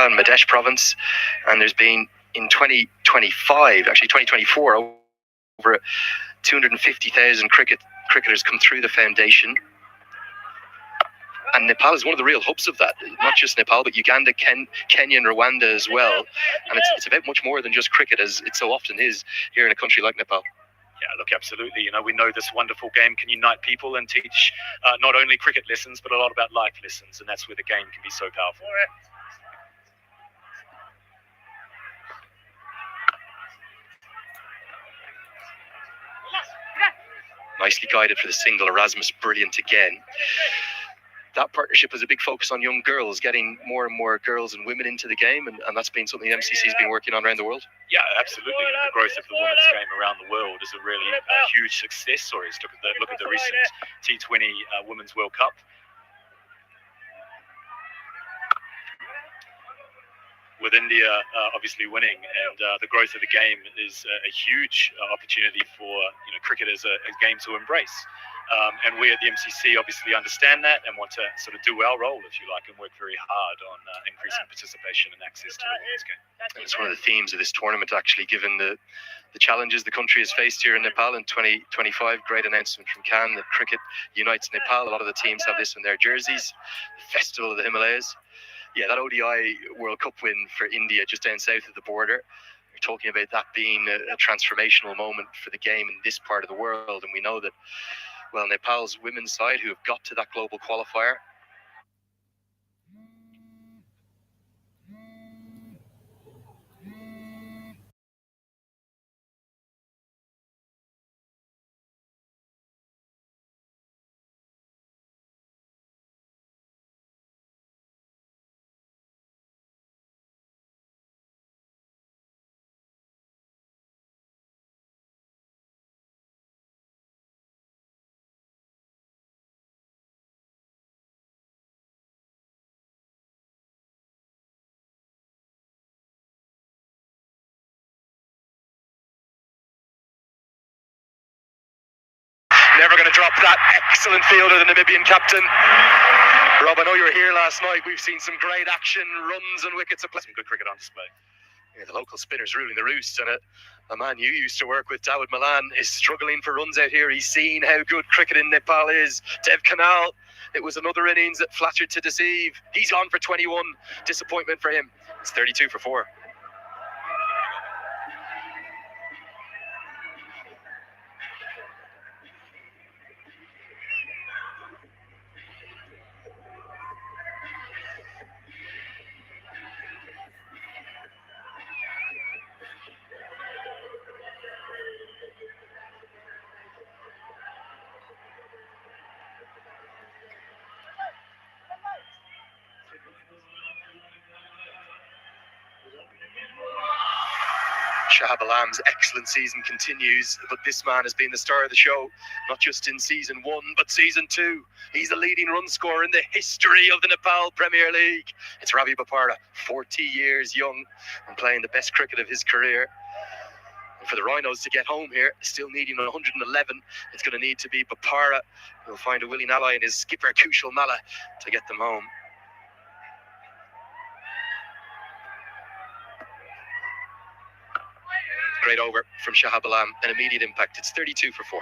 and Madhesh province, and there's been in 2025, actually 2024, over 250,000 cricketers come through the foundation. And Nepal is one of the real hubs of that. Not just Nepal, but Uganda, Kenya and Rwanda as well. And it's about much more than just cricket, as it so often is here in a country like Nepal. Yeah, look, absolutely. You know, we know this wonderful game can unite people and teach not only cricket lessons, but a lot about life lessons. And that's where the game can be so powerful. Nicely guided for the single. Erasmus, brilliant again. That partnership has a big focus on young girls, getting more and more girls and women into the game, and that's been something the MCC has been working on around the world. Yeah, absolutely. The growth of the women's game around the world is a really huge success story. Look at the recent T20 Women's World Cup. With India obviously winning, and the growth of the game is a huge opportunity for cricket as a game to embrace. And we at the MCC obviously understand that and want to sort of do our role, if you like, and work very hard on increasing participation and access to the women's game. And it's one of the themes of this tournament, actually, given the challenges the country has faced here in Nepal in 2025. Great announcement from Khan that cricket unites Nepal. A lot of the teams have this in their jerseys. Festival of the Himalayas. Yeah, that ODI World Cup win for India just down south of the border. We're talking about that being a transformational moment for the game in this part of the world. And we know that, well, Nepal's women's side, who have got to that global qualifier, never going to drop that. Excellent fielder, the Namibian captain. Rob, I know you were here last night. We've seen some great action, runs and wickets. Some good cricket on display. Yeah, the local spinner's ruling the roost, and a man you used to work with, Dawid Malan, is struggling for runs out here. He's seen how good cricket in Nepal is. Dev Kanal, it was another innings that flattered to deceive. He's gone for 21. Disappointment for him. It's 32 for 4. Shahab Alam's excellent season continues, but this man has been the star of the show, not just in season 1, but season 2. He's the leading run scorer in the history of the Nepal Premier League. It's Ravi Bopara, 40 years young and playing the best cricket of his career. And for the Rhinos to get home here, still needing 111, it's going to need to be Bopara who'll find a willing ally in his skipper Kushal Malla to get them home. Great over from Shahab Alam, an immediate impact. It's 32 for 4.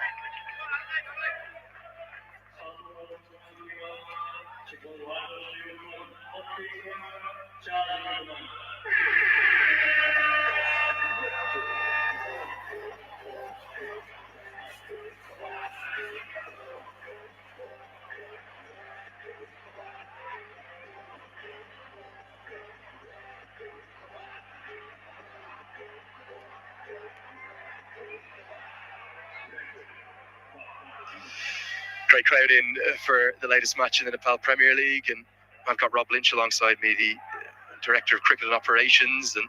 Great crowd in for the latest match in the Nepal Premier League, and I've got Rob Lynch alongside me, the Director of Cricket and Operations, and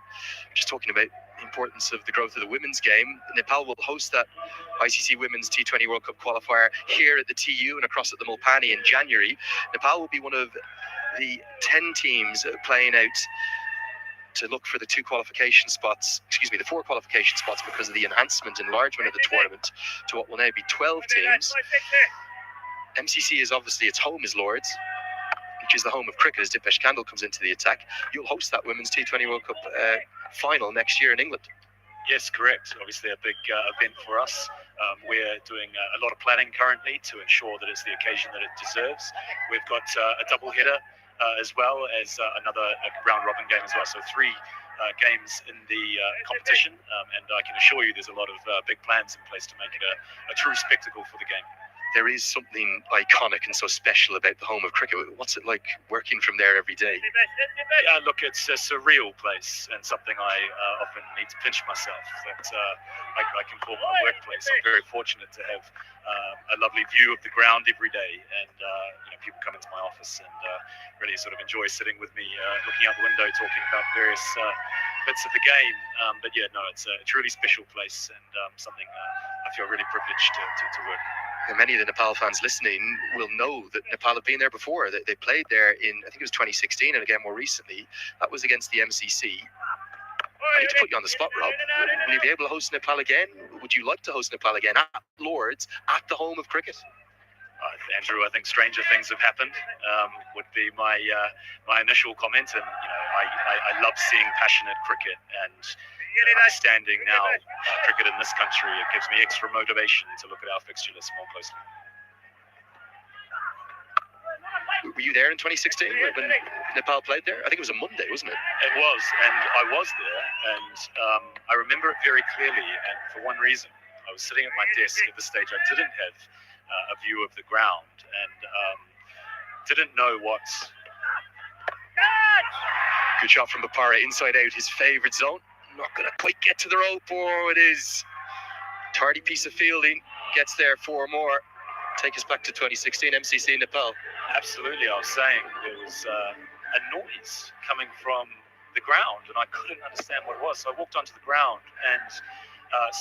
just talking about the importance of the growth of the women's game. Nepal will host that ICC Women's T20 World Cup qualifier here at the TU and across at the Mulpani in January. Nepal will be one of the 10 teams playing out to look for the 4 qualification spots because of the enlargement of the tournament to what will now be 12 teams. MCC is obviously, its home is Lords. which is the home of cricket as Dipesh Kandal comes into the attack. You'll host that Women's T20 World Cup final next year in England. Yes, correct. Obviously a big event for us. We're doing a lot of planning currently to ensure that it's the occasion that it deserves. We've got a double header as well as another round robin game as well. So 3 games in the competition, and I can assure you there's a lot of big plans in place to make it a true spectacle for the game. There is something iconic and so special about the home of cricket. What's it like working from there every day? Yeah, look, it's a surreal place and something I often need to pinch myself that I can call my workplace. I'm very fortunate to have a lovely view of the ground every day, and people come into my office and really sort of enjoy sitting with me, looking out the window, talking about various bits of the game. But yeah, no, it's a truly special place and something I feel really privileged to work. And many of the Nepal fans listening will know that Nepal have been there before. They played there in, I think it was 2016, and again more recently, that was against the MCC. I need to put you on the spot, Rob. Will you be able to host Nepal again? Would you like to host Nepal again at Lord's, at the home of cricket? Andrew, I think stranger things have happened. Would be my initial comment, and I love seeing passionate cricket and understanding now cricket in this country. It gives me extra motivation to look at our fixture list more closely. Were you there in 2016 when Nepal played there? I think it was a Monday, wasn't it? It was, and I was there, and I remember it very clearly. And for one reason, I was sitting at my desk at the stage. I didn't have a view of the ground, and didn't know what. Good shot from Bapara, inside out, his favourite zone. Not going to quite get to the rope. Oh, it is. Tardy piece of fielding. Gets there 4 more. Take us back to 2016 MCC Nepal. Absolutely, I was saying there was a noise coming from the ground, and I couldn't understand what it was. So I walked onto the ground and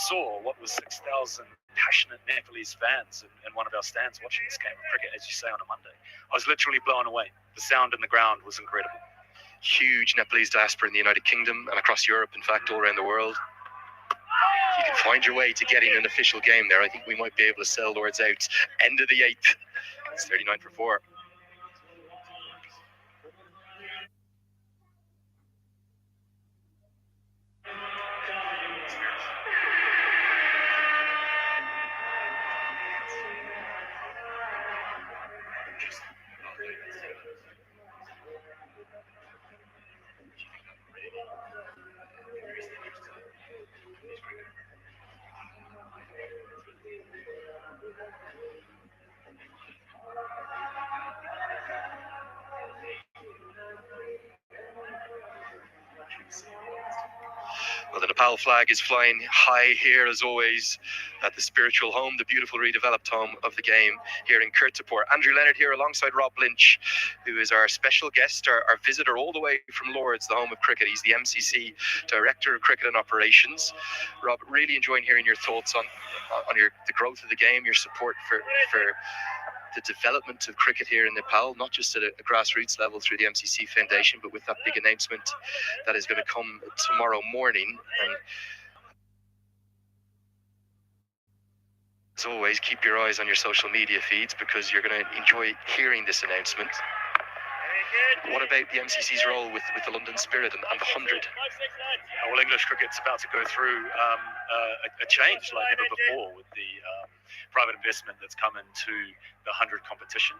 saw what was 6,000 passionate Nepalese fans in one of our stands watching this game of cricket, as you say, on a Monday. I was literally blown away. The sound in the ground was incredible. Huge Nepalese diaspora in the United Kingdom and across Europe, in fact, all around the world. You can find your way to getting an official game there. I think we might be able to sell Lords out end of the 8th. It's 39 for 4. Well, the Nepal flag is flying high here, as always, at the spiritual home, the beautiful redeveloped home of the game here in Kirtipur. Andrew Leonard here alongside Rob Lynch, who is our special guest, our visitor all the way from Lords, the home of cricket. He's the MCC Director of Cricket and Operations. Rob, really enjoying hearing your thoughts on the growth of the game, your support for the development of cricket here in Nepal, not just at a grassroots level through the MCC Foundation, but with that big announcement that is going to come tomorrow morning. And as always, keep your eyes on your social media feeds because you're going to enjoy hearing this announcement. What about the MCC's role with the London Spirit and the 100? Well, English cricket's about to go through a change like never before with the private investment that's come into the 100 competition.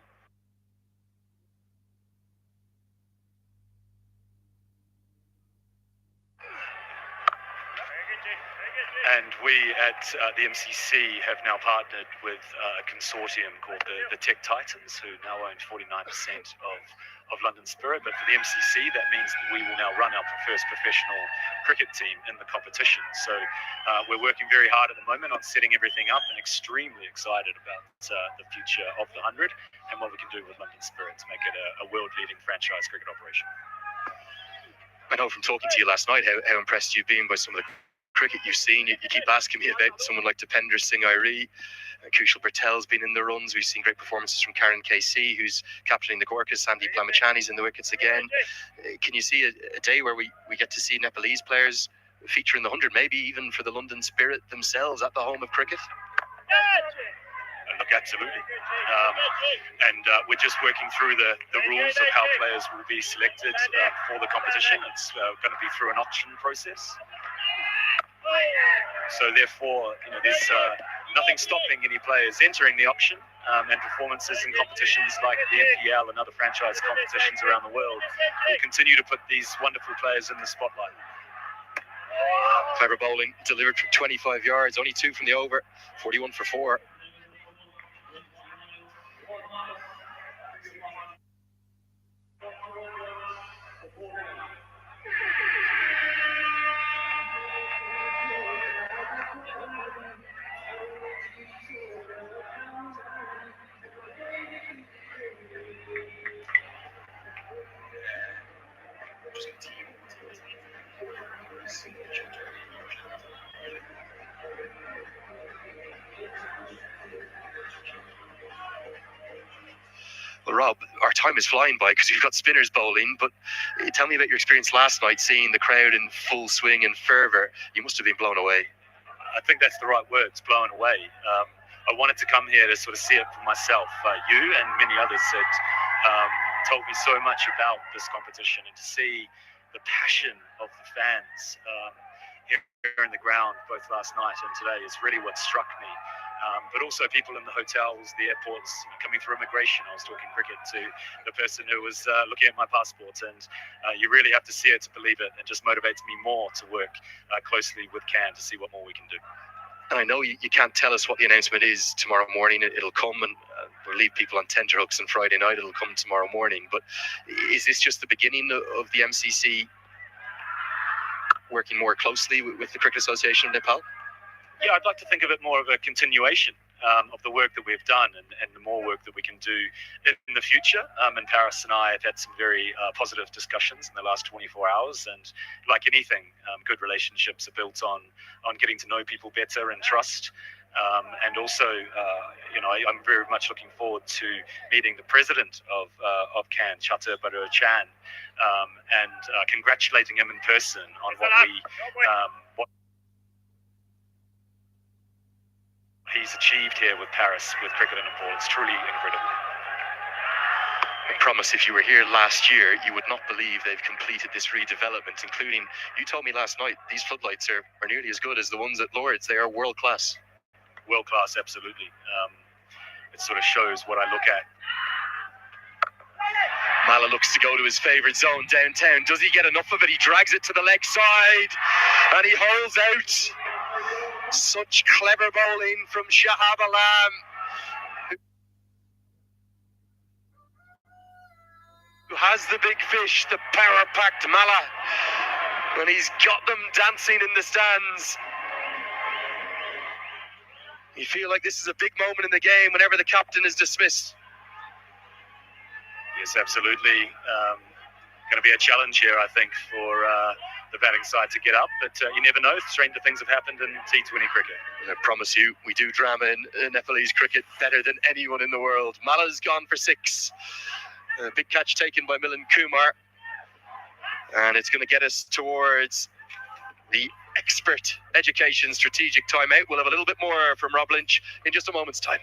And we at the MCC have now partnered with a consortium called the Tech Titans, who now own 49% of London Spirit. But for the MCC, that means that we will now run our first professional cricket team in the competition. So we're working very hard at the moment on setting everything up, and extremely excited about the future of the 100 and what we can do with London Spirit to make it a world-leading franchise cricket operation. I know from talking to you last night how impressed you've been by some of the cricket you've seen. You keep asking me about someone like Dipender Singh Airi. Kushal Patel's been in the runs. We've seen great performances from Karen KC, who's captaining the Gorkas. Sandeep Lamachani's in the wickets again. Can you see a day where we get to see Nepalese players feature in the 100, maybe even for the London Spirit themselves at the home of cricket? Look, I Absolutely. And we're just working through the rules of how players will be selected for the competition. It's going to be through an auction process. So therefore, there's nothing stopping any players entering the auction, and performances in competitions like the NPL and other franchise competitions around the world will continue to put these wonderful players in the spotlight. Clever bowling delivered from 25 yards, only 2 from the over, 41 for 4. Well, Rob, our time is flying by because you've got spinners bowling, but tell me about your experience last night, seeing the crowd in full swing and fervour. You must have been blown away. I think that's the right words, blown away. I wanted to come here to sort of see it for myself. You and many others had told me so much about this competition, and to see the passion of the fans here in the ground, both last night and today, is really what struck me. But also people in the hotels, the airports, coming through immigration. I was talking cricket to the person who was looking at my passport, and you really have to see it to believe it. It just motivates me more to work closely with Can to see what more we can do. And I know you can't tell us what the announcement is tomorrow morning. It'll come, and we'll leave people on tenterhooks on Friday night. It'll come tomorrow morning. But is this just the beginning of the MCC working more closely with the Cricket Association of Nepal? Yeah, I'd like to think of it more of a continuation of the work that we've done, and the more work that we can do in the future. And Paris and I have had some very positive discussions in the last 24 hours. And like anything, good relationships are built on getting to know people better and trust. And also, I'm very much looking forward to meeting the president of Can, Chatter Badurchan, and congratulating him in person on what he's achieved here with Paris, with cricket and Nepal. It's truly incredible. I promise if you were here last year, you would not believe they've completed this redevelopment, including, you told me last night, these floodlights are nearly as good as the ones at Lord's. They are world class. World class, absolutely. It sort of shows what I look at. Mala looks to go to his favourite zone downtown. Does he get enough of it? He drags it to the leg side, and he holds out. Such clever bowling from Shahab Alam, who has the big fish, the power-packed Mala, and he's got them dancing in the stands. You feel like this is a big moment in the game whenever the captain is dismissed. Yes, absolutely. Going to be a challenge here, I think, for the batting side to get up, but you never know. Stranger things have happened in T20 cricket. And I promise you, we do drama in Nepalese cricket better than anyone in the world. Mala's gone for 6. A big catch taken by Milan Kumar, and it's going to get us towards the expert education strategic timeout. We'll have a little bit more from Rob Lynch in just a moment's time.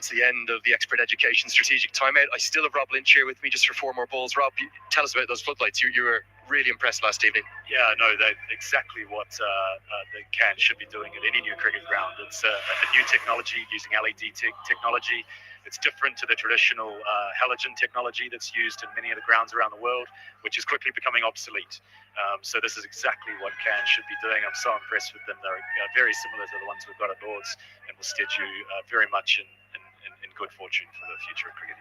That's the end of the expert education strategic timeout. I still have Rob Lynch here with me just for 4 more balls. Rob, tell us about those floodlights. You were really impressed last evening. Yeah, no, that's exactly what the CAN should be doing at any new cricket ground. It's a new technology using LED technology. It's different to the traditional halogen technology that's used in many of the grounds around the world, which is quickly becoming obsolete. So this is exactly what CAN should be doing. I'm so impressed with them. They're very similar to the ones we've got at Lords, and will steer you very much in good fortune for the future of cricket.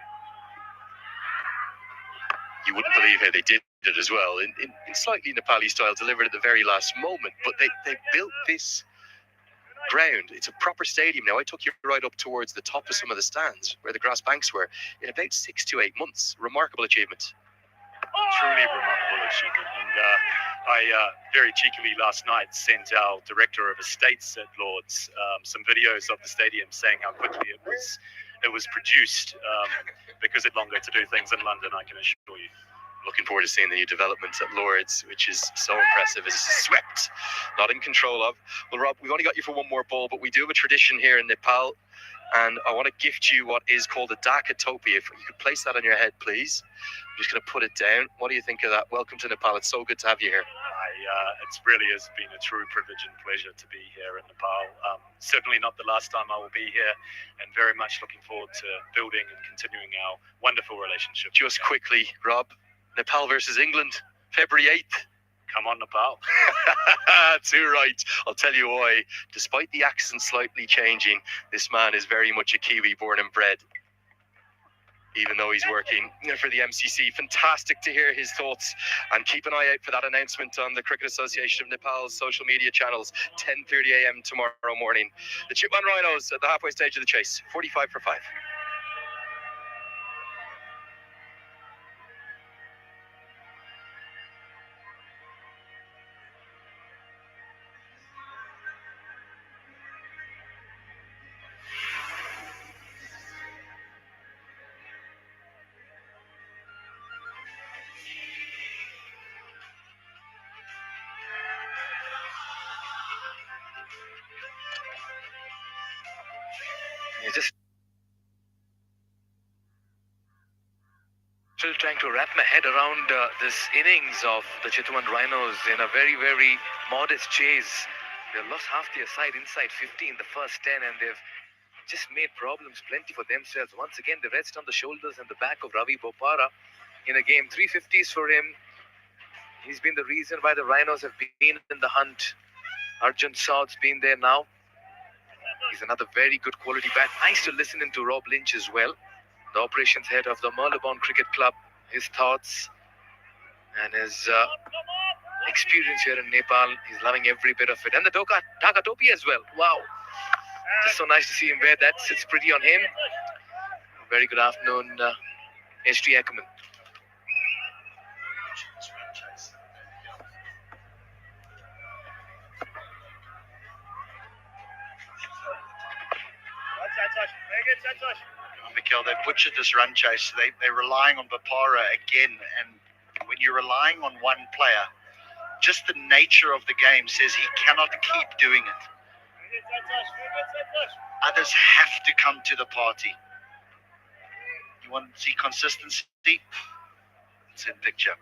You wouldn't believe how they did it as well, in slightly Nepali style, delivered at the very last moment. But they built this ground. It's a proper stadium now. I took you right up towards the top of some of the stands where the grass banks were in about 6 to 8 months. Remarkable achievement. Truly remarkable achievement. And I very cheekily last night sent our director of estates at Lords some videos of the stadium saying how quickly it was produced, because it's longer to do things in London, I can assure you. Looking forward to seeing the new developments at Lords, which is so impressive. It's swept, not in control of. Well, Rob, we've only got you for one more ball, but we do have a tradition here in Nepal, and I want to gift you what is called a Dakatopia. If you could place that on your head, please. I'm just going to put it down. What do you think of that? Welcome to Nepal. It's so good to have you here. It really has been a true privilege and pleasure to be here in Nepal. Certainly not the last time I will be here, and very much looking forward to building and continuing our wonderful relationship. Just quickly, Rob, Nepal versus England, February 8th. Come on, Nepal. Too right. I'll tell you why. Despite the accent slightly changing, this man is very much a Kiwi born and bred, even though he's working for the MCC. Fantastic to hear his thoughts, and keep an eye out for that announcement on the Cricket Association of Nepal's social media channels, 10:30 a.m. tomorrow morning. The Chitwan Rhinos at the halfway stage of the chase, 45 for 5. Still trying to wrap my head around this innings of the Chitwan Rhinos in a very, very modest chase. They've lost half their side inside 50 in the first 10, and they've just made problems plenty for themselves. Once again, the rest on the shoulders and the back of Ravi Bopara in a game. 350s for him. He's been the reason why the Rhinos have been in the hunt. Arjun Saud's been there now. He's another very good quality bat. Nice to listen into Rob Lynch as well, the operations head of the Marylebone Cricket Club, his thoughts and his experience here in Nepal. He's loving every bit of it. And the Dakatopia as well. Wow. Just so nice to see him wear that. Sits pretty on him. Very good afternoon, H.T. Ackerman. Mikhail, they butchered this run chase. They're relying on Bopara again, and when you're relying on one player, just the nature of the game says he cannot keep doing it. Others have to come to the party. You want to see consistency? It's in picture.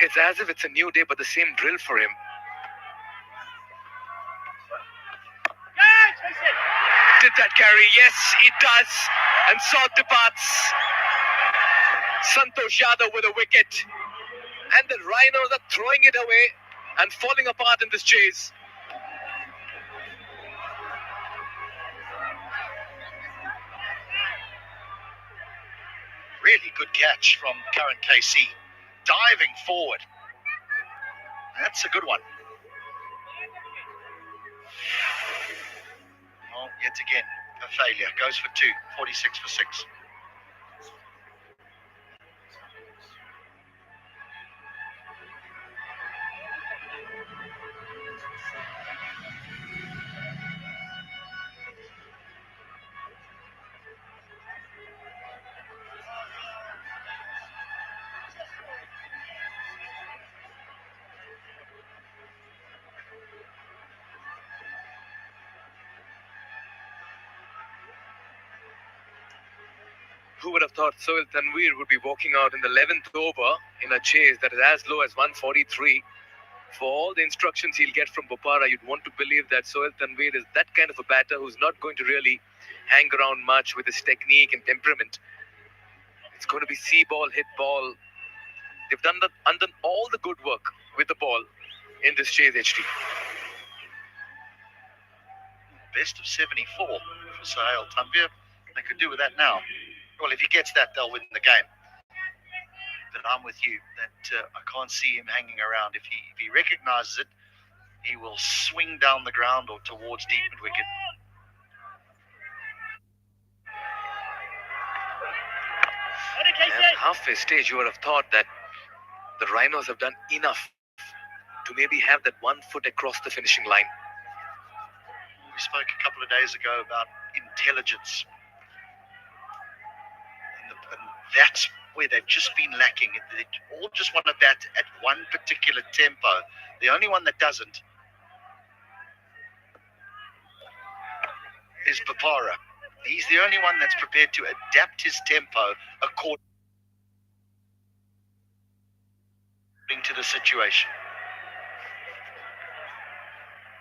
It's as if it's a new day, but the same drill for him. Did that carry? Yes, it does. And Saud departs. Santosh Yadav with a wicket. And the Rhinos are throwing it away and falling apart in this chase. Really good catch from current KC. Diving forward. That's a good one. Well, yet again, a failure. Goes for 2, 46 for 6. Who would have thought Sohail Tanveer would be walking out in the 11th over in a chase that is as low as 143? For all the instructions he'll get from Bopara, you'd want to believe that Sohail Tanveer is that kind of a batter who's not going to really hang around much with his technique and temperament. It's going to be see ball, hit ball. They've done all the good work with the ball in this chase, HT. Best of 74 for Sohail Tanveer. They could do with that now. Well, if he gets that, they'll win the game. But I'm with you that I can't see him hanging around. If he recognises it, he will swing down the ground or towards deep mid wicket. At halfway stage, you would have thought that the Rhinos have done enough to maybe have that 1 foot across the finishing line. We spoke a couple of days ago about intelligence. And that's where they've just been lacking. They all just want to bat at one particular tempo. The only one that doesn't is Bopara. He's the only one that's prepared to adapt his tempo according to the situation.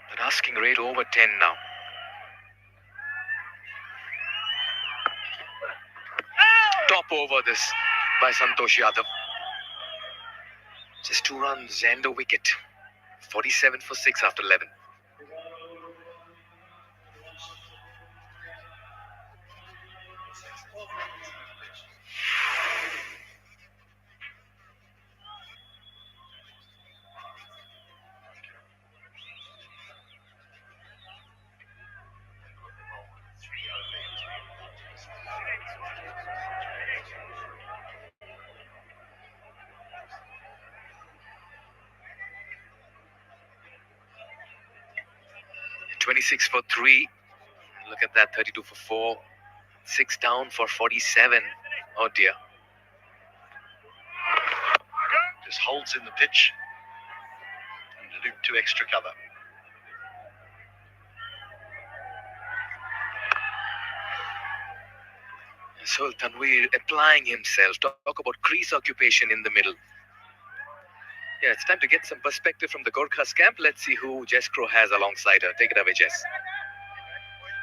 They're asking rate over 10 now. Top over this by Santosh Yadav. Just 2 runs and a wicket. 47 for 6 after 11. $26 for 3. Look at that, 32 for 4. 6 down for 47. Oh dear. Just holds in the pitch and loop to extra cover. Sohail Tanveer applying himself. Talk about crease occupation in the middle. Yeah, it's time to get some perspective from the Gorkhas camp. Let's see who Jess Crow has alongside her. Take it away, Jess.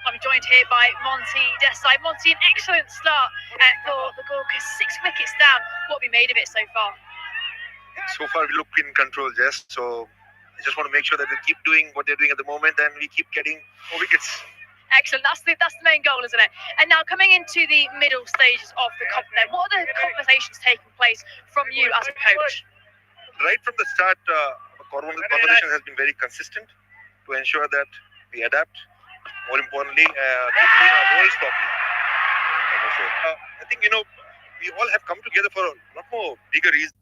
I'm joined here by Monty Desai. Monty, an excellent start for the Gorkhas. 6 wickets down. What have we made of it so far? So far, we look in control, Jess. So I just want to make sure that they keep doing what they're doing at the moment and we keep getting more wickets. Excellent. That's the main goal, isn't it? And now coming into the middle stages of the comp then, what are the conversations taking place from you as a coach? Right from the start, the conversation has been very consistent to ensure that we adapt. More importantly, we play our roles properly. I think, we all have come together for a lot more bigger reasons.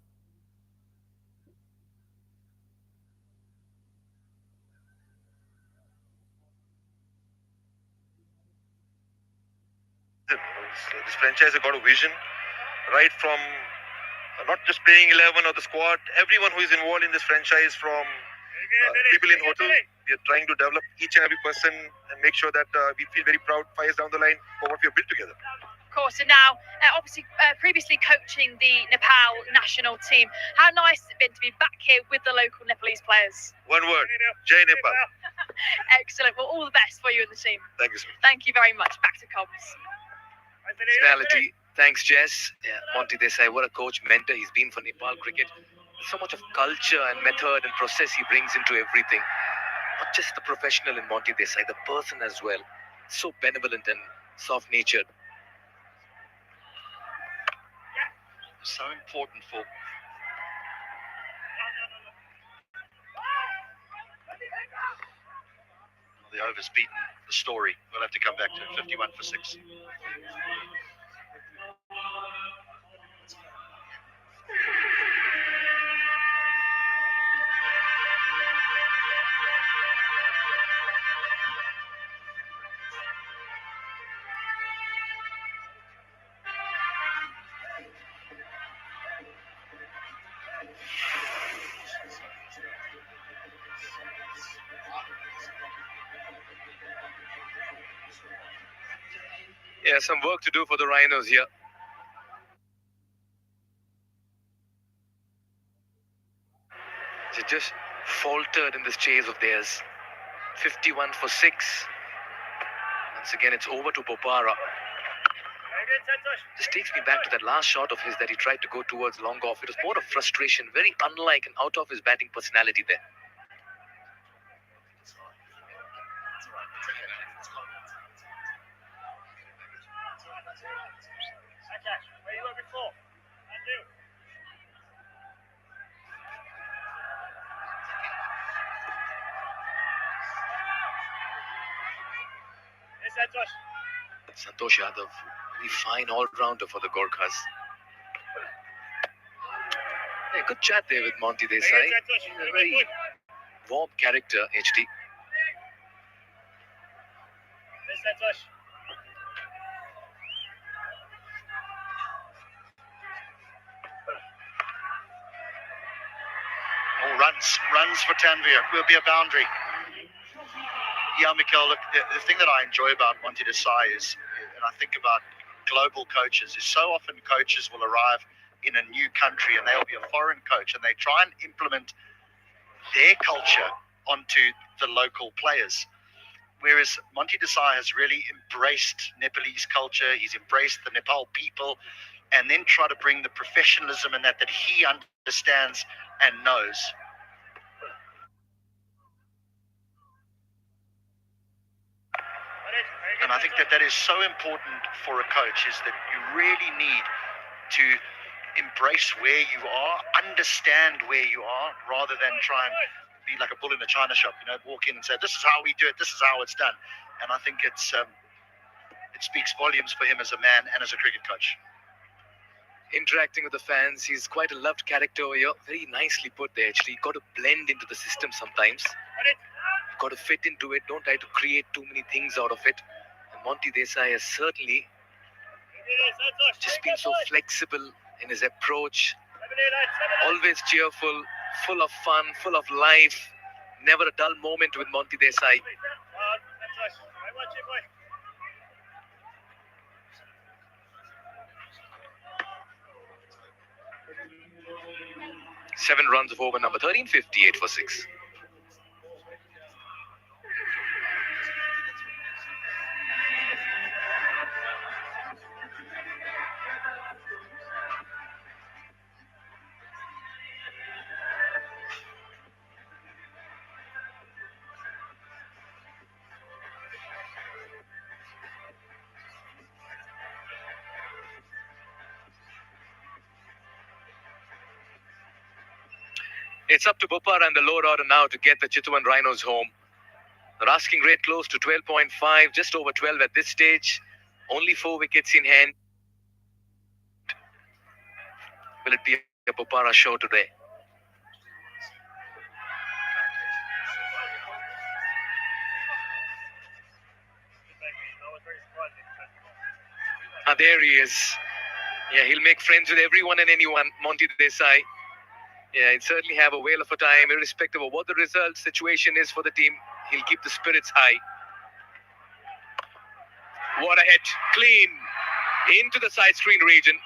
This franchise has got a vision, right from not just playing 11 or the squad, everyone who is involved in this franchise, from people in hotel. We are trying to develop each and every person and make sure that we feel very proud 5 years down the line for what we have built together. Of course, and now, obviously, previously coaching the Nepal national team. How nice has it been to be back here with the local Nepalese players? One word, Jai Nepal. Excellent. Well, all the best for you and the team. Thank you, sir. Thank you very much. Back to comms. Personality. Thanks, Jess. Yeah, Monty Desai, what a coach, mentor he's been for Nepal cricket. So much of culture and method and process he brings into everything. Not just the professional in Monty Desai, the person as well. So benevolent and soft-natured. So important for the overs beaten the story. We'll have to come back to 51 for 6. Yeah, some work to do for the Rhinos here. just faltered in this chase of theirs. 51 for 6. Once again, it's over to Bopara. This takes me back to that last shot of his that he tried to go towards long off. It was more of frustration, very unlike and out of his batting personality there. Santosh Yadav, very fine all-rounder for the Gorkhas. Yeah, good chat there with Monty Desai. He's a very warm character, HD. Oh, runs for Tanvir. Will be a boundary. Yeah, Mikel, look, the thing that I enjoy about Monty Desai is, and I think about global coaches, is so often coaches will arrive in a new country and they'll be a foreign coach and they try and implement their culture onto the local players. Whereas Monty Desai has really embraced Nepalese culture, he's embraced the Nepal people, and then try to bring the professionalism and that he understands and knows. And I think that is so important for a coach, is that you really need to embrace where you are, understand where you are, rather than try and be like a bull in a china shop, walk in and say, this is how we do it, this is how it's done. And I think it speaks volumes for him as a man and as a cricket coach. Interacting with the fans, he's quite a loved character over here. Very nicely put there, actually. You've got to blend into the system sometimes. You've got to fit into it. Don't try to create too many things out of it. And Monty Desai has certainly just been so flexible in his approach. Always cheerful, full of fun, full of life. Never a dull moment with Monty Desai. Seven runs of over number 13, 58 for 6. It's up to Bopara and the lower order now to get the Chitwan Rhinos home. They're asking rate close to 12.5, just over 12 at this stage. Only 4 wickets in hand. Will it be a Bopara show today? There he is. Yeah, he'll make friends with everyone and anyone, Monty Desai. Yeah, he'll certainly have a whale of a time, irrespective of what the result situation is for the team. He'll keep the spirits high. What a hit. Clean. Into the side screen region.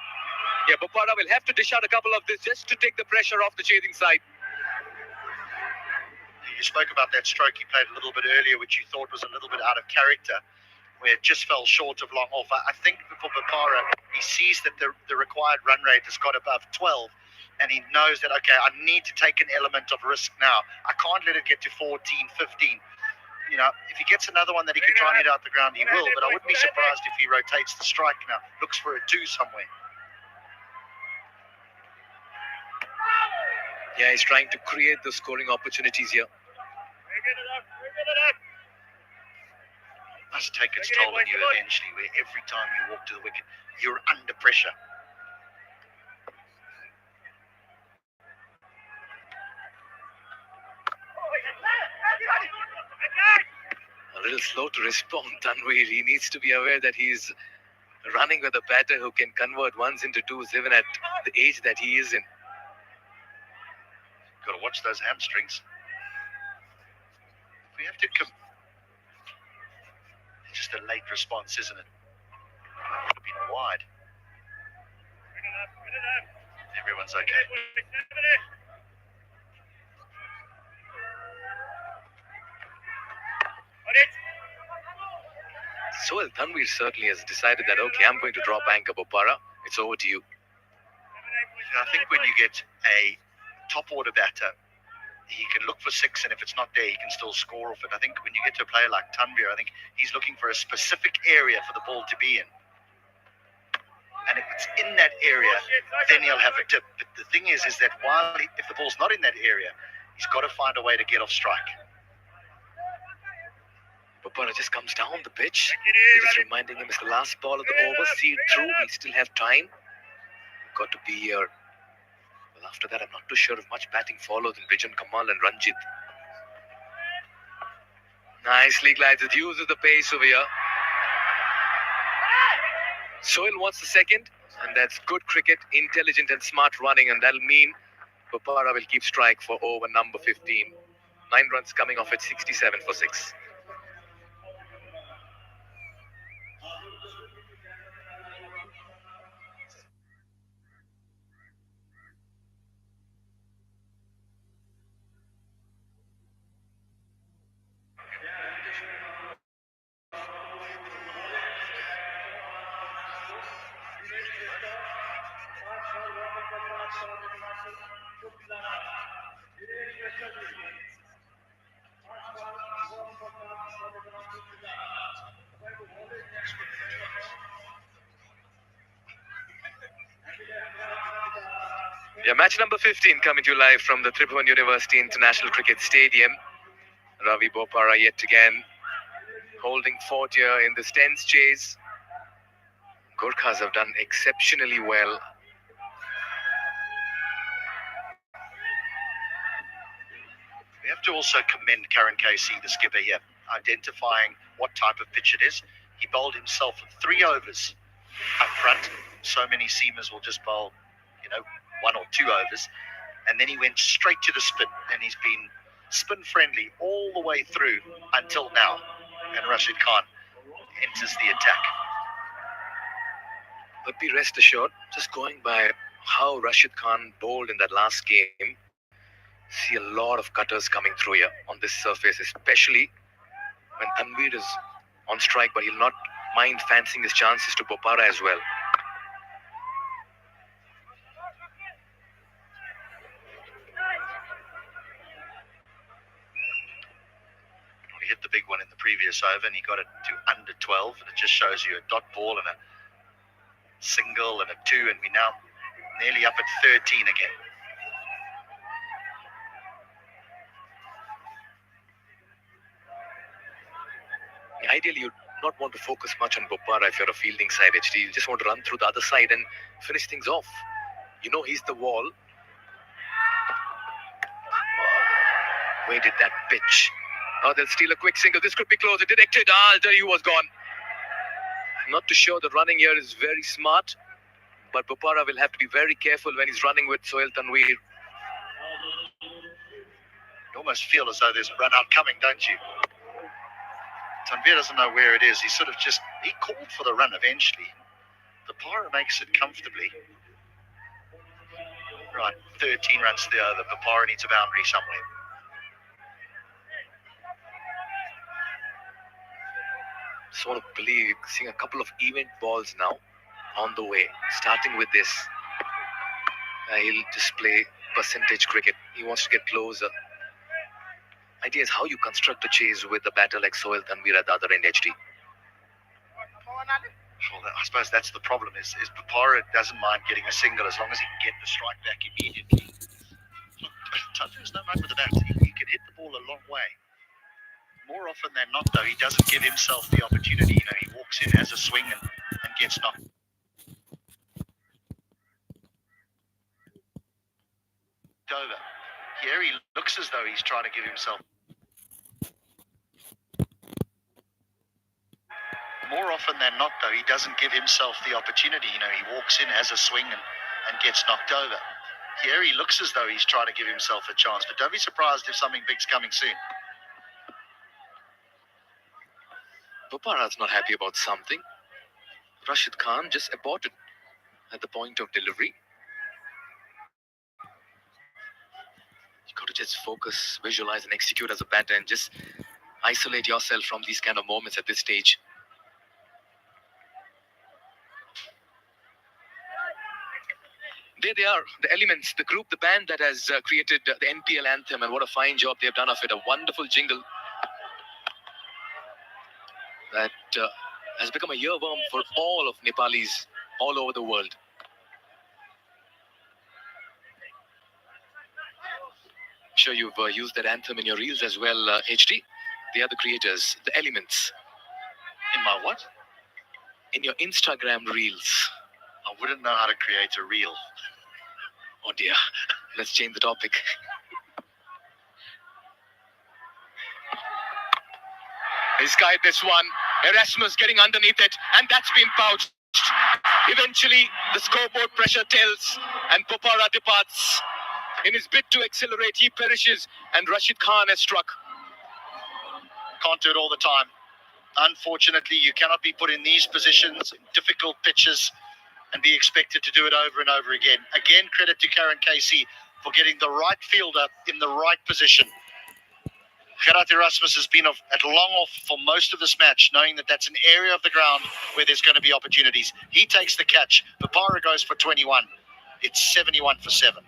Yeah, Bopara will have to dish out a couple of this just to take the pressure off the chasing side. You spoke about that stroke he played a little bit earlier, which you thought was a little bit out of character, where it just fell short of long off. I think for Bopara, he sees that the required run rate has got above 12, and he knows that, okay, I need to take an element of risk now. I can't let it get to 14, 15. If he gets another one that he can try and hit out the ground, he will, but I wouldn't be surprised if he rotates the strike now, looks for a 2 somewhere. Yeah, he's trying to create the scoring opportunities here. Must take its toll on you eventually, where every time you walk to the wicket, you're under pressure. A little slow to respond, Tanvir. He needs to be aware that he's running with a batter who can convert ones into twos, even at the age that he is in. Got to watch those hamstrings. We have to it's just a late response, isn't it? Could have been wide. Everyone's okay. Sohail Tanvir certainly has decided that, okay, I'm going to drop anchor Bopara. It's over to you. I think when you get a top order batter, he can look for six, and if it's not there, he can still score off it. I think when you get to a player like Tanvir, I think he's looking for a specific area for the ball to be in. And if it's in that area, then he'll have a dip. But the thing is that if the ball's not in that area, he's got to find a way to get off strike. Bopara just comes down the pitch. We're just reminding him it's the last ball of the over. See it through. We still have time. Got to be here. Well, after that, I'm not too sure if much batting follows in Bijan Kamal and Ranjit. Nicely glides it. Uses the pace over here. Sohail wants the second, and that's good cricket, intelligent and smart running, and that'll mean Bopara will keep strike for over number 15. 9 runs coming off at 67 for 6. Yeah, match number 15 coming to you live from the Tribhuvan University International Cricket Stadium. Ravi Bopara yet again holding fort here in this tense chase. Gorkhas have done exceptionally well. We have to also commend Karan Casey, the skipper here, identifying what type of pitch it is. He bowled himself 3 overs up front. So many seamers will just bowl, 1 or 2 overs. And then he went straight to the spin, and he's been spin friendly all the way through until now. And Rashid Khan enters the attack. But be rest assured, just going by how Rashid Khan bowled in that last game, see a lot of cutters coming through here on this surface, especially when Tanvir is on strike, but he'll not mind fancying his chances to Bopara as well. He hit the big one in the previous over, and he got it to under 12. And it just shows you a dot ball and a single and a 2, and we're now nearly up at 13 again. Ideally, you'd not want to focus much on Bopara if you're a fielding side HD. You just want to run through the other side and finish things off. You know he's the wall. Where did that pitch? Oh, they'll steal a quick single. This could be close. It directed. I'll tell you who was gone. Not too sure the running here is very smart, but Bopara will have to be very careful when he's running with Sohail Tanvir. You almost feel as though there's a run out coming, don't you? Tanvir doesn't know where it is. He called for the run eventually. Bopara makes it comfortably. Right, 13 runs to the over. Bopara needs a boundary somewhere. Just want to believe seeing a couple of event balls now on the way. Starting with this, he'll just play percentage cricket. He wants to get closer. Idea is how you construct a chase with a batter like Sohail Tanvir at the other end, HD. Well, I suppose that's the problem. Is Bopara doesn't mind getting a single as long as he can get the strike back immediately. Look, Tanvir's no mug with the bat. He can hit the ball a long way. More often than not, though, he doesn't give himself the opportunity. He walks in, has a swing, and gets knocked over. Here he looks as though he's trying to give himself. More often than not, though, he doesn't give himself the opportunity. He walks in, has a swing, and gets knocked over. Here he looks as though he's trying to give himself a chance, but don't be surprised if something big's coming soon. Bopara's not happy about something. Rashid Khan just aborted at the point of delivery. You got to just focus, visualize, and execute as a batter, and just isolate yourself from these kind of moments at this stage. There they are, the elements, the group, the band that has created the NPL anthem, and what a fine job they've done of it. A wonderful jingle that has become a earworm for all of Nepalis all over the world. I'm sure you've used that anthem in your reels as well, HD. They are the creators, the elements. In my what? In your Instagram reels. I wouldn't know how to create a reel. Oh dear, let's change the topic. He's skied this one. Erasmus getting underneath it, and that's been pouched. Eventually, the scoreboard pressure tells, and Popara departs. In his bid to accelerate, he perishes, and Rashid Khan has struck. Can't do it all the time. Unfortunately, you cannot be put in these positions, in difficult pitches, and be expected to do it over and over again. Again, credit to Karen Casey for getting the right fielder in the right position. Gerard Erasmus has been at long off for most of this match, knowing that that's an area of the ground where there's going to be opportunities. He takes the catch. Papara goes for 21. It's 71 for 7.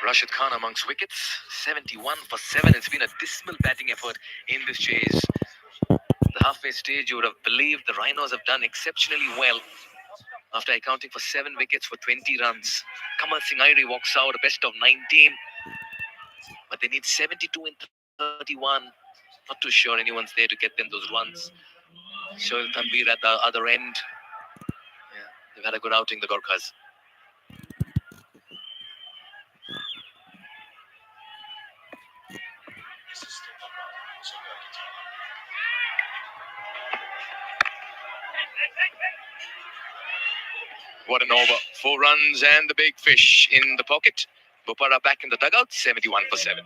Rashid Khan amongst wickets, 71 for 7. It's been a dismal batting effort in this chase. The halfway stage, you would have believed the Rhinos have done exceptionally well after accounting for 7 wickets for 20 runs. Kamal Singh Airi walks out a best of 19, but they need 72 in 31. Not too sure anyone's there to get them those runs. Shoaib Tanveer at the other end. Yeah, they've had a good outing, the Gorkhas. What an over. 4 runs and the big fish in the pocket. Bopara back in the dugout, 71 for 7.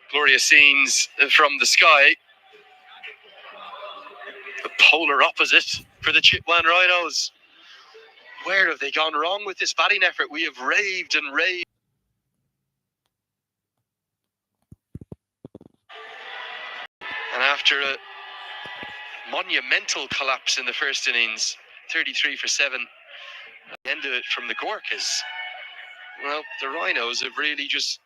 Glorious scenes from the sky. The polar opposite for the Chitwan Rhinos. Where have they gone wrong with this batting effort? We have raved and raved. And after a monumental collapse in the first innings, 33 for 7, at the end of it from the Gorkhas, well, the Rhinos have really just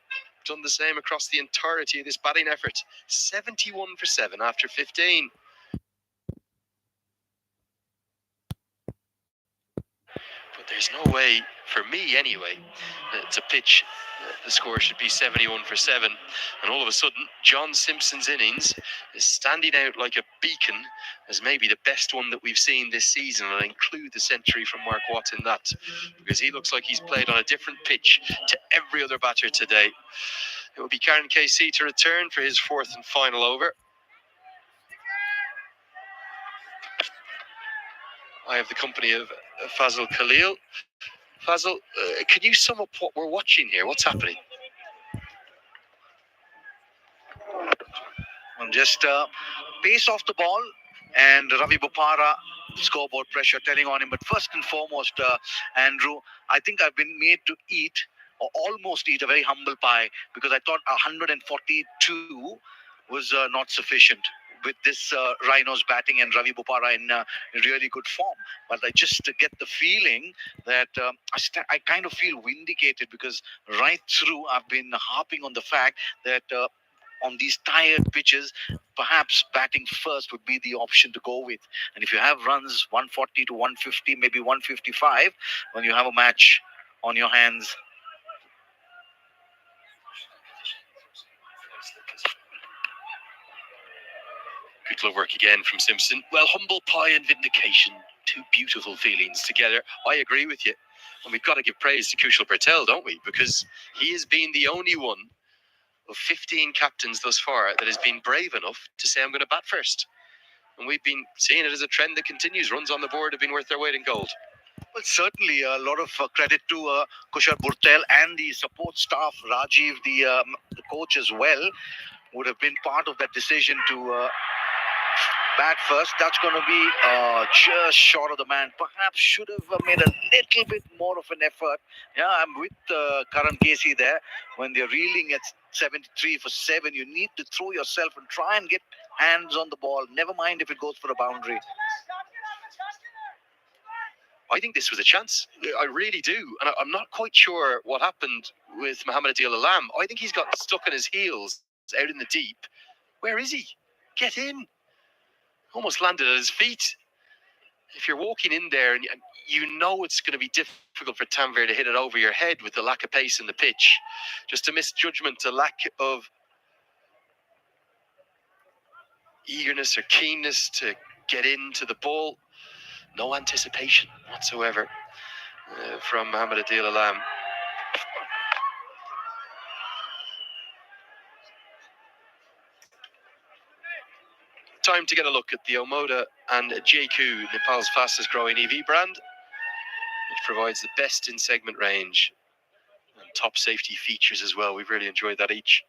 done the same across the entirety of this batting effort. 71 for 7 after 15. But there's no way, for me anyway, to pitch the score should be 71 for 7. And all of a sudden, John Simpson's innings is standing out like a beacon as maybe the best one that we've seen this season. And I include the century from Mark Watt in that, because he looks like he's played on a different pitch to every other batter today. It will be Karen KC to return for his 4th and final over. I have the company of Fazil Khalil. Fazil, can you sum up what we're watching here? What's happening? Well, just pace off the ball, and Ravi Bopara, scoreboard pressure telling on him. But first and foremost, Andrew, I think I've been made to eat, or almost eat, a very humble pie, because I thought 142 was not sufficient. with this Rhinos batting and Ravi Bopara in really good form. But I just get the feeling that I kind of feel vindicated because right through I've been harping on the fact that on these tired pitches, perhaps batting first would be the option to go with. And if you have runs 140 to 150, maybe 155, when you have a match on your hands. Good glove work again from Simpson. Well, humble pie and vindication, two beautiful feelings together. I agree with you. And we've got to give praise to Kushal Patel, don't we? Because he has been the only one of 15 captains thus far that has been brave enough to say, I'm going to bat first. And we've been seeing it as a trend that continues. Runs on the board have been worth their weight in gold. Well, certainly a lot of credit to Kushal Patel and the support staff. Rajiv, the coach as well, would have been part of that decision to bat first. That's going to be just short of the man. Perhaps should have made a little bit more of an effort. Yeah, I'm with Karan Casey there. When they're reeling at 73 for 7, you need to throw yourself and try and get hands on the ball. Never mind if it goes for a boundary. I think this was a chance. I really do. And I'm not quite sure what happened with Mohamed Adil Alam. I think he's got stuck on his heels out in the deep. Where is he? Get in. Almost landed at his feet. If you're walking in there and you know it's going to be difficult for Tanvir to hit it over your head with the lack of pace in the pitch, just a misjudgment, a lack of eagerness or keenness to get into the ball. No anticipation whatsoever from Mohamed Adil Alam. Time to get a look at the Omoda and JQ, Nepal's fastest growing EV brand, which provides the best in segment range and top safety features as well. We've really enjoyed that each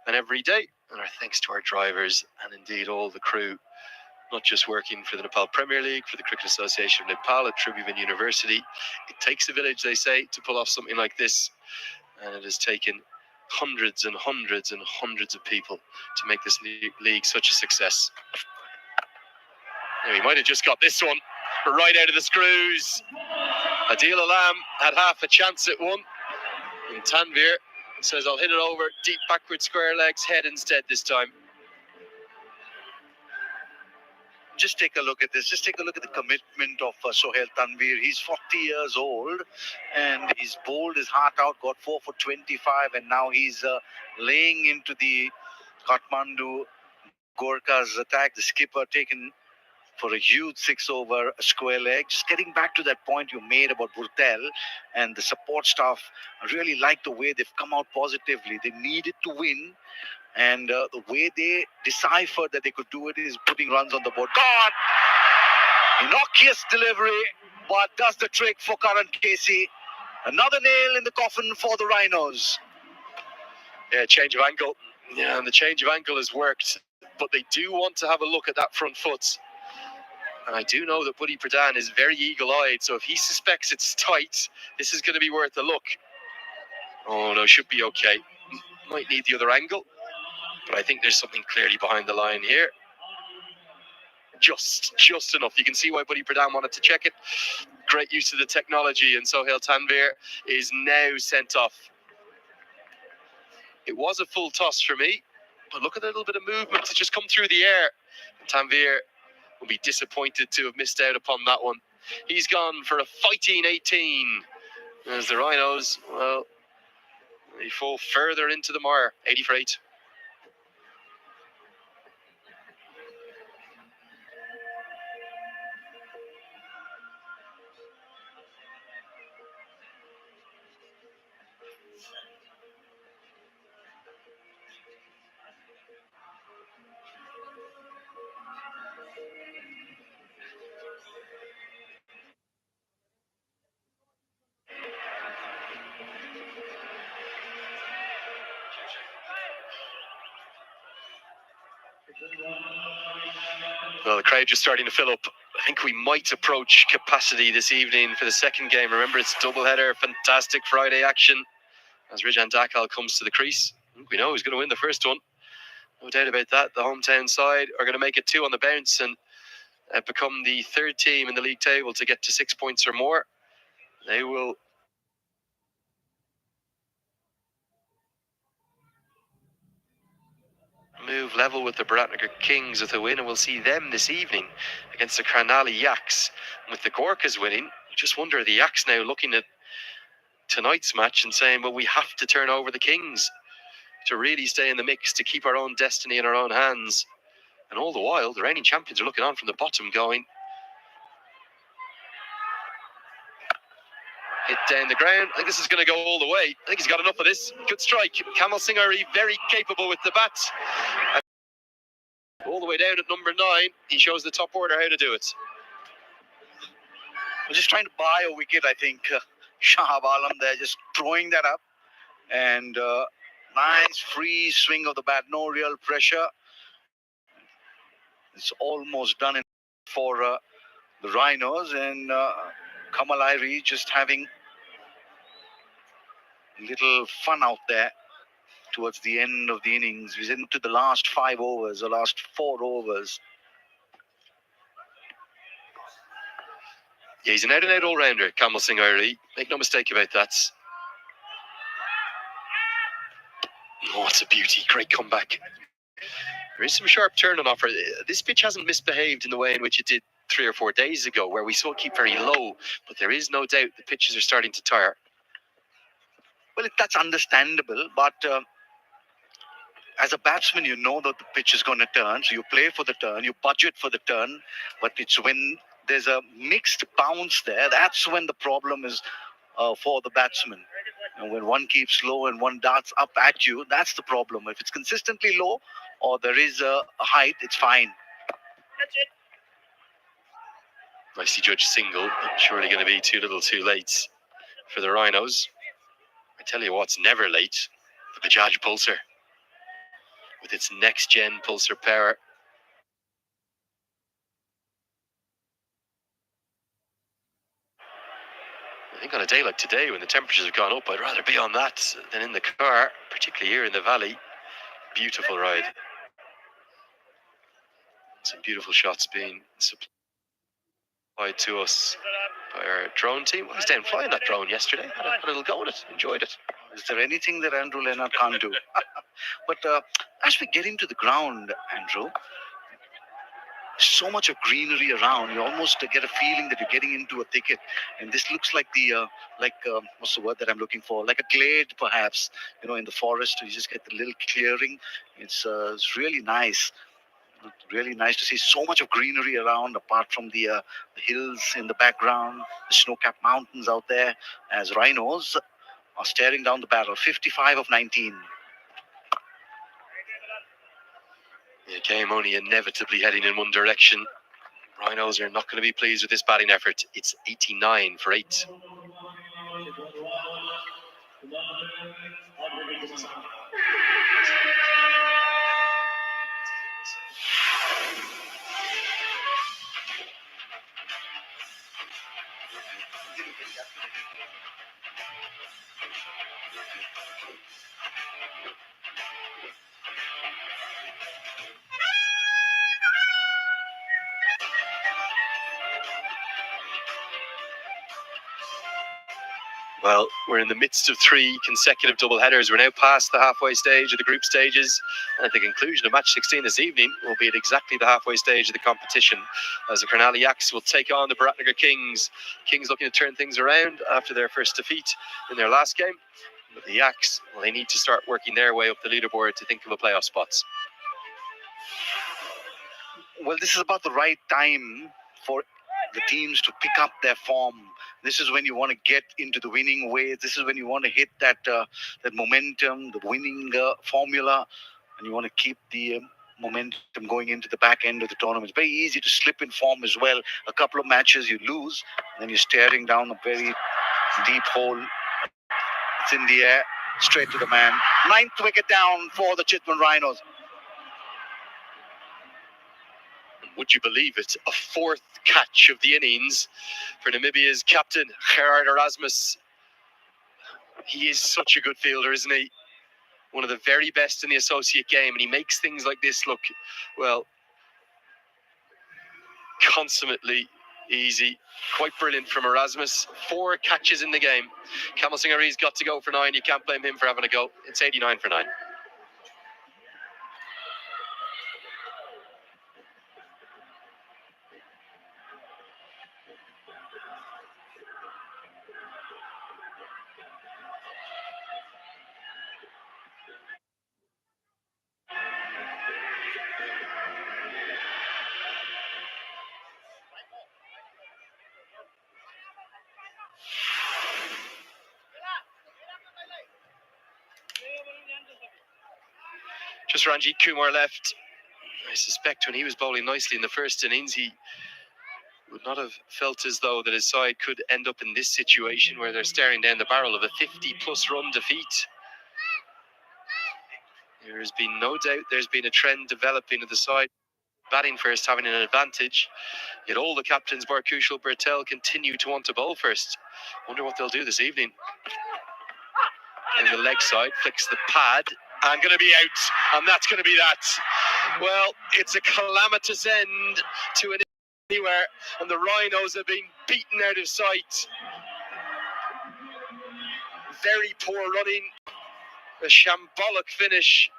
and every day. And our thanks to our drivers and indeed all the crew, not just working for the Nepal Premier League, for the Cricket Association of Nepal at Tribhuvan University. It takes a village, they say, to pull off something like this. And it has taken hundreds and hundreds and hundreds of people to make this league such a success. Now, he might have just got this one right out of the screws. Adil Alam had half a chance at one. And Tanvir says, I'll hit it over deep backward square legs, head instead this time. Just take a look at this. Just take a look at the commitment of Sohail Tanvir. He's 40 years old and he's bowled his heart out, got 4 for 25, and now he's laying into the Kathmandu Gorkha's attack. The skipper taken for a huge 6 over square leg. Just getting back to that point you made about Burtel and the support staff, I really like the way they've come out positively. They needed to win. And the way they deciphered that they could do it is putting runs on the board. Gone! Innocuous delivery, but does the trick for Karan Casey. Another nail in the coffin for the Rhinos. Yeah, change of angle. Yeah, and the change of angle has worked. But they do want to have a look at that front foot. And I do know that Buddy Pradhan is very eagle-eyed. So if he suspects it's tight, this is going to be worth a look. Oh, no, should be okay. Might need the other angle. But I think there's something clearly behind the line here. Just enough. You can see why Buddy Pradhan wanted to check it. Great use of the technology, and Sohail Tanvir is now sent off. It was a full toss for me, but look at the little bit of movement. It's just come through the air. Tanvir will be disappointed to have missed out upon that one. He's gone for a fighting 18. As the Rhinos, well, they fall further into the mire. 80 for 8. Well, the crowd just starting to fill up. I think we might approach capacity this evening for the second game. Remember, it's a doubleheader, fantastic Friday action as Rijan Dakal comes to the crease. We know he's going to win the first one. No doubt about that. The hometown side are going to make it 2 on the bounce and become the 3rd team in the league table to get to 6 points or more. They will move level with the Baratnagar Kings with a win, and we'll see them this evening against the Karnali Yaks. And with the Gorkhas winning, I just wonder, are the Yaks now looking at tonight's match and saying, well, we have to turn over the Kings to really stay in the mix, to keep our own destiny in our own hands. And all the while, the reigning champions are looking on from the bottom going, hit down the ground. I think this is going to go all the way. I think he's got enough of this. Good strike. Kamal Singh very capable with the bat. And all the way down at number 9, he shows the top order how to do it. We're just trying to buy a wicket, I think. Shahab Alam there just throwing that up. And nice free swing of the bat. No real pressure. It's almost done for the Rhinos. And Kamal Airi just having a little fun out there towards the end of the innings. He's into the last 5 overs, the last 4 overs. Yeah, he's an out-and-out all-rounder, Kamal Singh Airi. Make no mistake about that. Oh, it's a beauty. Great comeback. There is some sharp turn on offer. This pitch hasn't misbehaved in the way in which it did 3 or 4 days ago, where we saw it keep very low. But there is no doubt the pitches are starting to tire. Well, that's understandable, but as a batsman, you know that the pitch is going to turn, so you play for the turn, you budget for the turn, but it's when there's a mixed bounce there, that's when the problem is for the batsman. And when one keeps low and one darts up at you, that's the problem. If it's consistently low or there is a height, it's fine. That's it. Nicely judged single, but surely going to be too little too late for the Rhinos. I tell you what's never late, the Bajaj Pulsar. With its next-gen Pulsar power. I think on a day like today, when the temperatures have gone up, I'd rather be on that than in the car, particularly here in the valley. Beautiful ride. Some beautiful shots being supplied to us by our drone team. I was down flying that drone yesterday. Had a little go at it. Enjoyed it. Is there anything that Andrew Leonard can't do? But as we get into the ground, Andrew, so much of greenery around, you almost get a feeling that you're getting into a thicket. And this looks like the, what's the word that I'm looking for? Like a glade, perhaps, in the forest. You just get the little clearing. It's really nice. Really nice to see so much of greenery around, apart from the hills in the background, the snow-capped mountains out there, as Rhinos are staring down the barrel. 55 of 19. The game only inevitably heading in one direction. Rhinos are not going to be pleased with this batting effort. It's 89 for 8. Well, we're in the midst of 3 consecutive doubleheaders. We're now past the halfway stage of the group stages. And at the conclusion of match 16 this evening, we'll be at exactly the halfway stage of the competition, as the Karnali Yaks will take on the Baratnagar Kings. Kings looking to turn things around after their first defeat in their last game. But the Yaks, well, they need to start working their way up the leaderboard to think of a playoff spots. Well, this is about the right time for the teams to pick up their form. This is when you want to get into the winning ways. This is when you want to hit that momentum, the winning formula, and you want to keep the momentum going into the back end of the tournament. It's very easy to slip in form as well. A couple of matches you lose, and then you're staring down a very deep hole. It's in the air, straight to the man. 9th wicket down for the Chitwan Rhinos. Would you believe it? A 4th catch of the innings for Namibia's captain, Gerard Erasmus. He is such a good fielder, isn't he? one of the very best in the associate game, and he makes things like this look, well, consummately easy. Quite brilliant from Erasmus. 4 catches in the game. Kamal Singhari's got to go for 9. You can't blame him for having a go. It's 89 for 9. Just Ranjit Kumar left. I suspect when he was bowling nicely in the first innings, he would not have felt as though that his side could end up in this situation where they're staring down the barrel of a 50-plus run defeat. There has been no doubt there's been a trend developing of the side batting first, having an advantage. Yet all the captains, bar Kushal, Bertel, continue to want to bowl first. Wonder what they'll do this evening. And the leg side flicks the pad and going to be out, and that's going to be that. Well, it's a calamitous end to an anywhere, and the Rhinos have been beaten out of sight. Very poor running, a shambolic finish.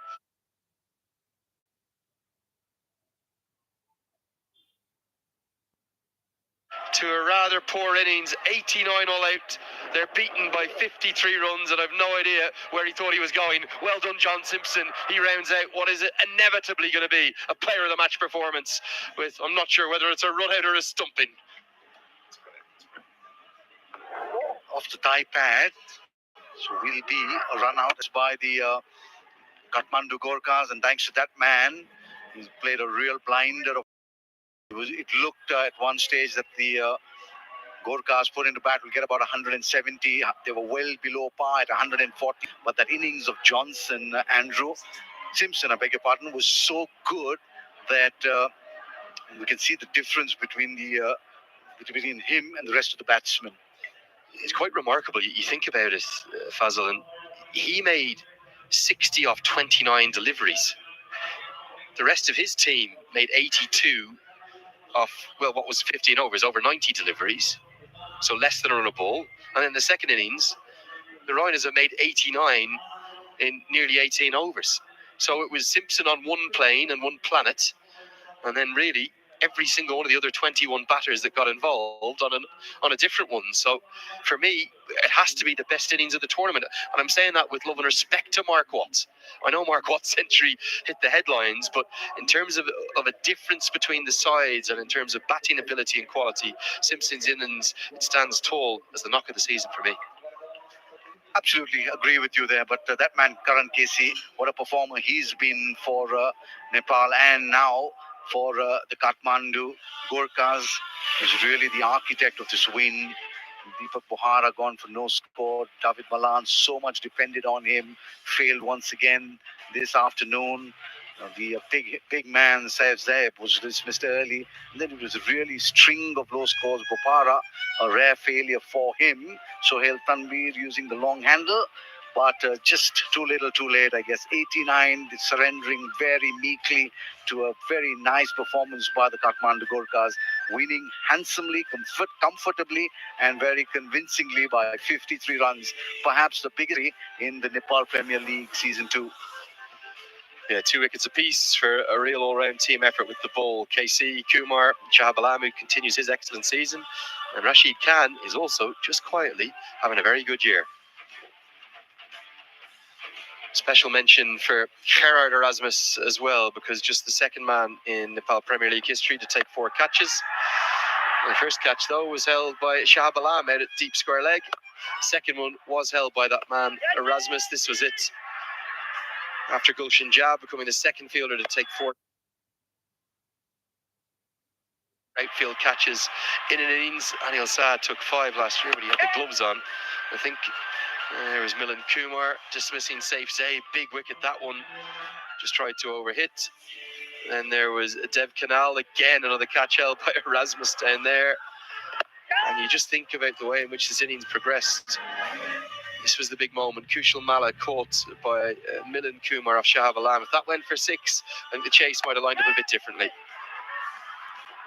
To a rather poor innings, 89 all out. They're beaten by 53 runs, and I've no idea where he thought he was going. Well done, John Simpson. He rounds out what is inevitably going to be a player of the match performance with, I'm not sure whether it's a run out or a stumping. Off the tie pad, so will be a run out by the Kathmandu Gorkhas, and thanks to that man, he's played a real blinder. It looked at one stage that the Gorkhas put into bat will get about 170. They were well below par at 140. But that innings of Johnson, Andrew Simpson, I beg your pardon, was so good that we can see the difference between between him and the rest of the batsmen. It's quite remarkable. You think about it, Fazal, and he made 60 off 29 deliveries. The rest of his team made 82 off, well, what was 15 overs, over 90 deliveries, so less than a run a ball. And then the second innings, the Rhinos have made 89 in nearly 18 overs. So it was Simpson on one plane and one planet, and then really every single one of the other 21 batters that got involved on a different one. So for me, it has to be the best innings of the tournament. And I'm saying that with love and respect to Mark Watts. I know Mark Watts' century hit the headlines, but in terms of a difference between the sides and in terms of batting ability and quality, Simpson's innings, it stands tall as the knock of the season for me. Absolutely agree with you there, but that man, Karan Casey, what a performer he's been for Nepal, and now for the Kathmandu Gorkhas. Is really the architect of this win. Deepak Bohara gone for no score. David Malan, so much depended on him, failed once again this afternoon. The big man, Saif Zaib, was dismissed early. And then it was a really string of low scores. Bopara, a rare failure for him. Sohail Tanvir using the long handle, but just too little too late, I guess. 89, surrendering very meekly to a very nice performance by the Kathmandu Gorkhas, winning handsomely, comfortably, and very convincingly by 53 runs. Perhaps the biggest in the Nepal Premier League Season 2. Yeah, 2 wickets apiece for a real all-round team effort with the ball. KC, Kumar, Shahab Alam, who continues his excellent season, and Rashid Khan is also just quietly having a very good year. Special mention for Gerard Erasmus as well, because just the second man in Nepal Premier League history to take 4 catches. The first catch, though, was held by Shahab Alam out at deep square leg. Second one was held by that man, Erasmus. This was it. After Gulshan Jab becoming the second fielder to take 4 outfield catches in an innings. Anil Saad took 5 last year, but he had the gloves on. I think there was Milan Kumar dismissing Saif Zaid. Big wicket, that one. Just tried to overhit. Then there was Dev Canal, again another catch held by Erasmus down there. And you just think about the way in which this innings progressed. This was the big moment. Kushal Malla caught by Milan Kumar of Shahavalan. If that went for 6, I think the chase might have lined up a bit differently.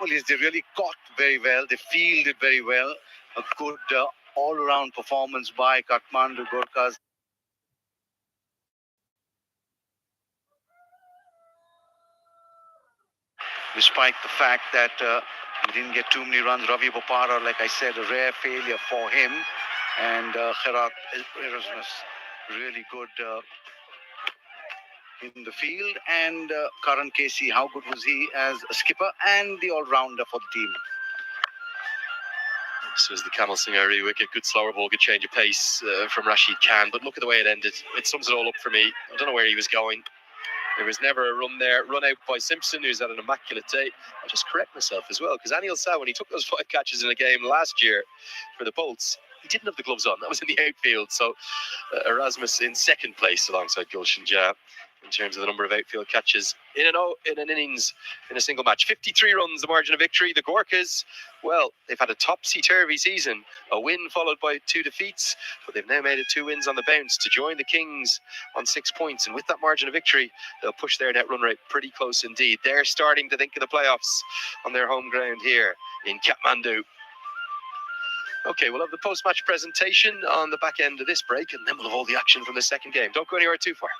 Well, yes, they really caught very well. They fielded very well. A good all-around performance by Kathmandu Gorkhas. Despite the fact that he didn't get too many runs, Ravi Bopara, like I said, a rare failure for him. And Khairat Erasmus, really good in the field. And Karan Casey, how good was he as a skipper and the all-rounder for the team? This was the Kamal Singh Ari wicket. Good slower ball, good change of pace from Rashid Khan. But look at the way it ended. It sums it all up for me. I don't know where he was going. There was never a run there. Run out by Simpson, who's had an immaculate day. I'll just correct myself as well, because Anil Sah, when he took those 5 catches in a game last year for the Bolts, he didn't have the gloves on. That was in the outfield. So Erasmus in second place alongside Gulshan Jah in terms of the number of outfield catches in an innings in a single match. 53 runs, the margin of victory. The Gorkhas, well, they've had a topsy-turvy season. A win followed by 2 defeats, but they've now made it 2 wins on the bounce to join the Kings on 6 points. And with that margin of victory, they'll push their net run rate pretty close indeed. They're starting to think of the playoffs on their home ground here in Kathmandu. Okay, we'll have the post-match presentation on the back end of this break, and then we'll have all the action from the second game. Don't go anywhere too far.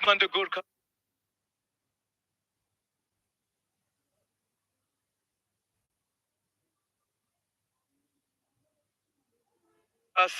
Kathmandu Gurkha.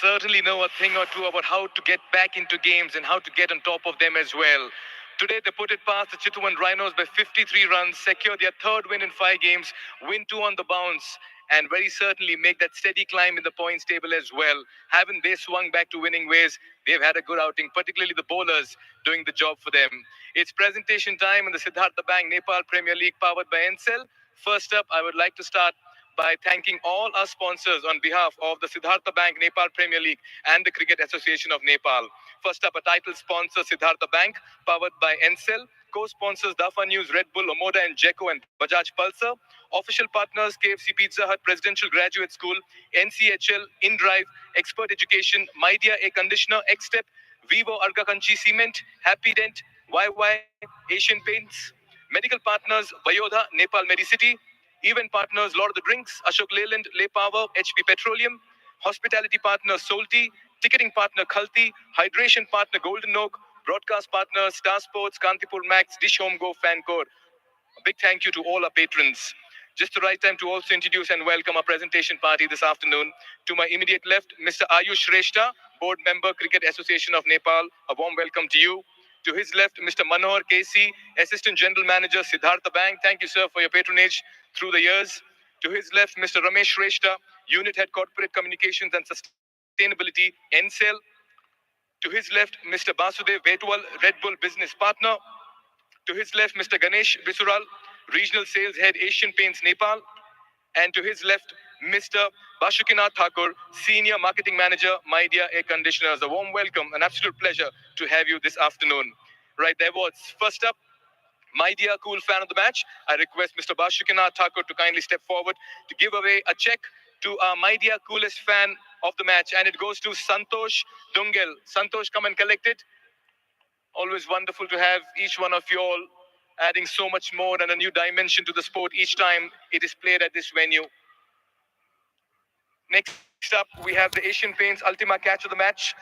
Certainly know a thing or two about how to get back into games and how to get on top of them as well. Today they put it past the Chitwan Rhinos by 53 runs, secure their third win in 5 games, win 2 on the bounce, and very certainly make that steady climb in the points table as well. Haven't they swung back to winning ways? They've had a good outing, particularly the bowlers doing the job for them. It's presentation time in the Siddhartha Bank Nepal Premier League powered by Encel. First up, I would like to start by thanking all our sponsors on behalf of the Siddhartha Bank Nepal Premier League and the Cricket Association of Nepal. First up, a title sponsor, Siddhartha Bank, powered by Encel. Co-sponsors, Dafa News, Red Bull, Omoda and Jeko and Bajaj Pulsar. Official partners, KFC Pizza Hut, Presidential Graduate School, NCHL, InDrive, Expert Education, Mydia Air Conditioner, Xstep, Vivo Argakanchi Cement, Happy Dent, YY, Asian Paints. Medical partners, Vayodha, Nepal Medicity. Event partners, Lord of the Drinks, Ashok Leyland, Lay Power, HP Petroleum. Hospitality partner, Solti. Ticketing partner, Khalti. Hydration partner, Golden Oak. Broadcast partners, Star Sports, Kantipur Max, Dish Home Go, Fancore. A big thank you to all our patrons. Just the right time to also introduce and welcome our presentation party this afternoon. To my immediate left, Mr. Ayush Shrestha, Board Member, Cricket Association of Nepal. A warm welcome to you. To his left, Mr. Manohar KC, Assistant General Manager, Siddhartha Bank. Thank you, sir, for your patronage through the years. To his left, Mr. Ramesh Shrestha, Unit Head Corporate Communications and Sustainability, Encel. To his left, Mr. Basudev Vetwal, Red Bull Business Partner. To his left, Mr. Ganesh Bisural, Regional Sales Head, Asian Paints Nepal. And to his left, Mr. Bashukinath Thakur, Senior Marketing Manager, Mydia Air Conditioners. A warm welcome, an absolute pleasure to have you this afternoon. Right there, awards. First up, my dear cool fan of the match, I request Mr. Bashukinath Thakur to kindly step forward to give away a check to our my dear coolest fan of the match. And it goes to Santosh Dungel. Santosh, come and collect it. Always wonderful to have each one of you all adding so much more and a new dimension to the sport each time it is played at this venue. Next up, we have the Asian Paints Ultima Catch of the Match.